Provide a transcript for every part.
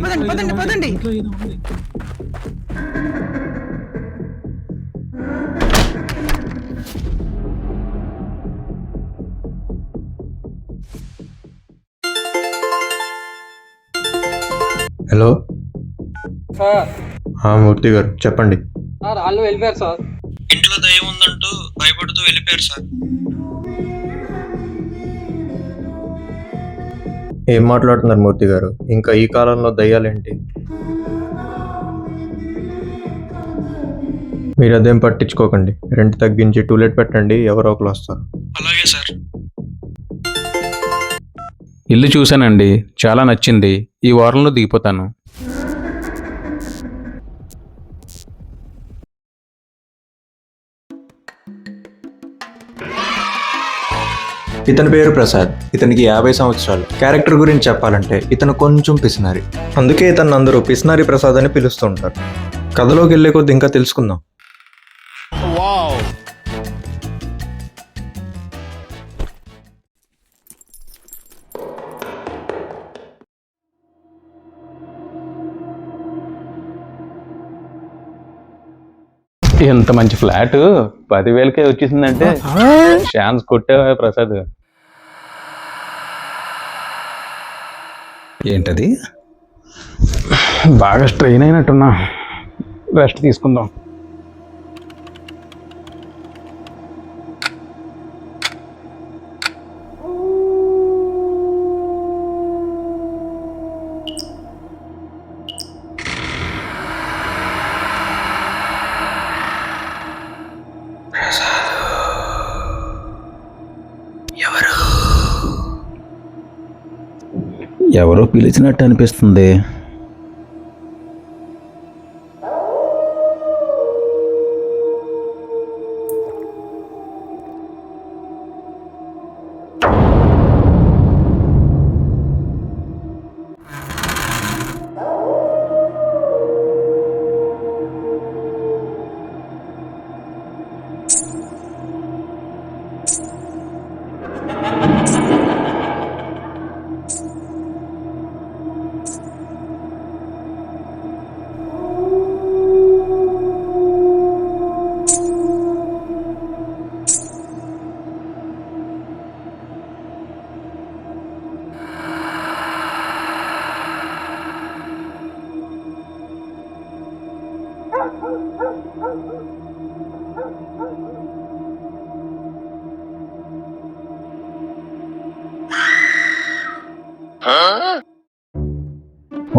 పదండి పదండి పదండి. హలో సార్ మూర్తి గారు చెప్పండి. సార్ వాళ్ళు వెళ్ళిపోయారు సార్. ఇంట్లో దయ్యం ఉందంటూ భయపడుతూ వెళ్ళిపోయారు సార్. ఏం మాట్లాడుతున్నారు మూర్తి గారు? ఇంకా ఈ కాలంలో దయ్యాలేంటి? మీరు అదేం పట్టించుకోకండి. రెంట్ తగ్గించి టూలెట్ పెట్టండి, ఎవరో ఒకరు వస్తారు. అలాగే సార్. ఇల్లు చూశానండి, చాలా నచ్చింది. ఈ వారంలో దిగిపోతాను. ఇతని పేరు ప్రసాద్. ఇతనికి 50 సంవత్సరాలు. క్యారెక్టర్ గురించి చెప్పాలంటే ఇతను కొంచెం పిసినారి. అందుకే ఇతను అందరూ పిసినారి ప్రసాద్ అని పిలుస్తుంటారు. కథలోకి వెళ్ళే కొద్ది ఇంకా తెలుసుకుందాం. ఎంత మంచి ఫ్లాట్ 10,000కే వచ్చేసిందంటే ఛాన్స్ కొట్టావా ప్రసాద్? ఏంటది? బాగా స్ట్రెయిన్ అయినట్టున్నా, రెస్ట్ తీసుకుందాం. ఎవరో పిలిచినట్టు అనిపిస్తుంది.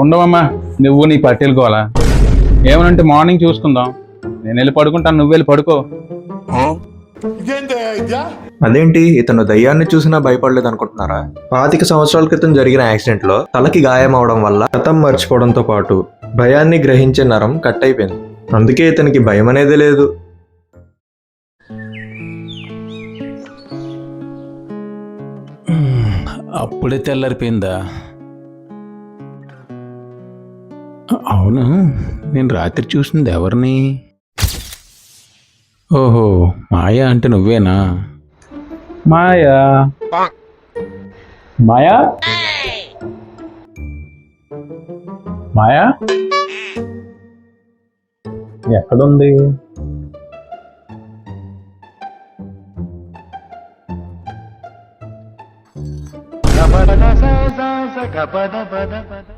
ఉండవమ్మా, నువ్వు నీ పట్టెలుకోవాలా? ఏమనంటే మార్నింగ్ చూసుకుందాం. నేను వెళ్ళి పడుకుంటాను, నువ్వు వెళ్ళి పడుకో. అదేంటి, ఇతను దయ్యాన్ని చూసినా భయపడలేదు అనుకుంటున్నారా? 25 సంవత్సరాల క్రితం జరిగిన యాక్సిడెంట్ లో తలకి గాయం అవడం వల్ల గతం మర్చిపోవడంతో పాటు భయాన్ని గ్రహించే నరం కట్ అయిపోయింది. అందుకే ఇతనికి భయం అనేదే లేదు. అప్పుడే తెల్లారిపోయిందా? అవును, నేను రాత్రి చూసింది ఎవరిని? ఓహో, మాయా అంటే నువ్వేనా? మాయా మాయా మాయా ఎక్కడుంది?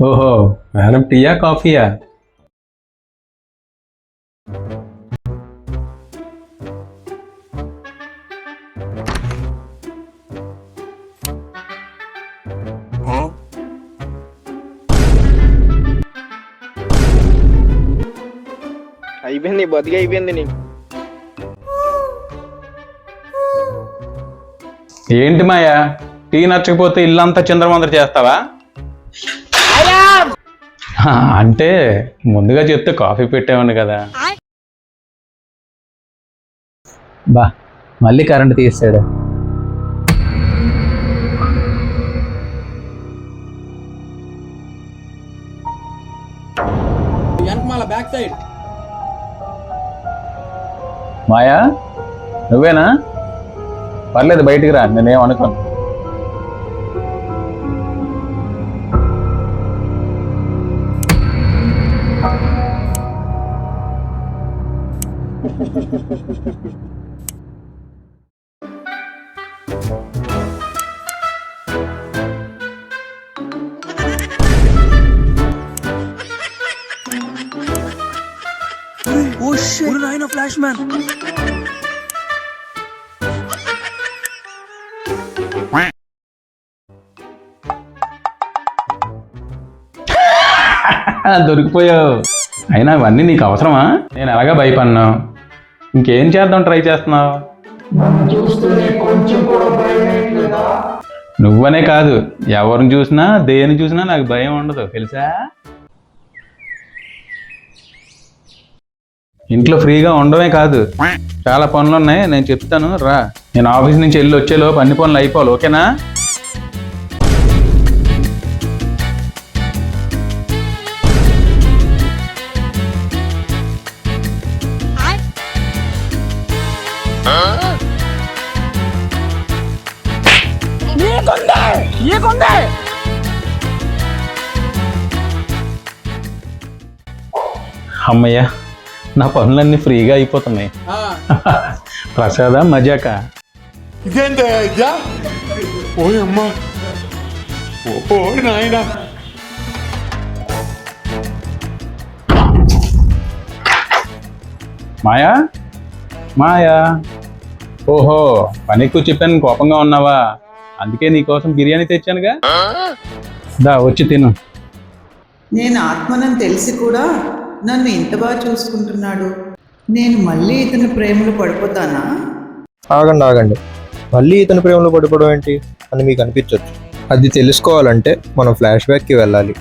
ఓహో, మేడం టీయా కాఫీయా? అయిపోయింది, బతికి అయిపోయింది నీకు. ఏంటి మాయా, టీ నచ్చకపోతే ఇల్లంతా చిందరవందర చేస్తావా? అంటే ముందుగా చెప్తే కాఫీ పెట్టేవాడిని కదా. బా, మళ్ళీ కరెంట్ తీసాడు. Back side. మాయా, నువ్వేనా? పర్లేదు, బయటికి రా, నేనేం అనుకోను. దొరికిపోయావు. అయినా ఇవన్నీ నీకు అవసరమా? నేను ఎలాగా భయపడినా. ఇంకేం చేద్దాం ట్రై చేస్తున్నావు? నువ్వనే కాదు, ఎవరిని చూసినా దేని చూసినా నాకు భయం ఉండదు తెలుసా. ఇంట్లో ఫ్రీగా ఉండమే కాదు, చాలా పనులు ఉన్నాయి, నేను చెప్తాను రా. నేను ఆఫీస్ నుంచి వెళ్ళి వచ్చేలోపు అన్ని పనులు అయిపోవాలి, ఓకేనా? అమ్మయ్యా, నా పనులన్నీ ఫ్రీగా అయిపోతున్నాయి. ప్రసాద మజాక. ఇదేంటే అయ్యా? ఓయమ్మా, ఓ నాయనా. మాయా మాయా, ఓహో పని ఎక్కువ చెప్పాను, కోపంగా ఉన్నావా? అందుకే నీకోసం బిర్యానీ తెచ్చానుగా, దా వచ్చి తిను. నేను ఆత్మనని తెలిసి కూడా నన్ను ఇంత బాగా చూసుకుంటున్నాడు. నేను మళ్ళీ ఇతని ప్రేమలో పడిపోతానా? ఆగండి, మళ్ళీ ఇతని ప్రేమలో పడిపోవడం ఏంటి అని మీకు అనిపించవచ్చు. అది తెలుసుకోవాలంటే మనం ఫ్లాష్ బ్యాక్కి వెళ్ళాలి.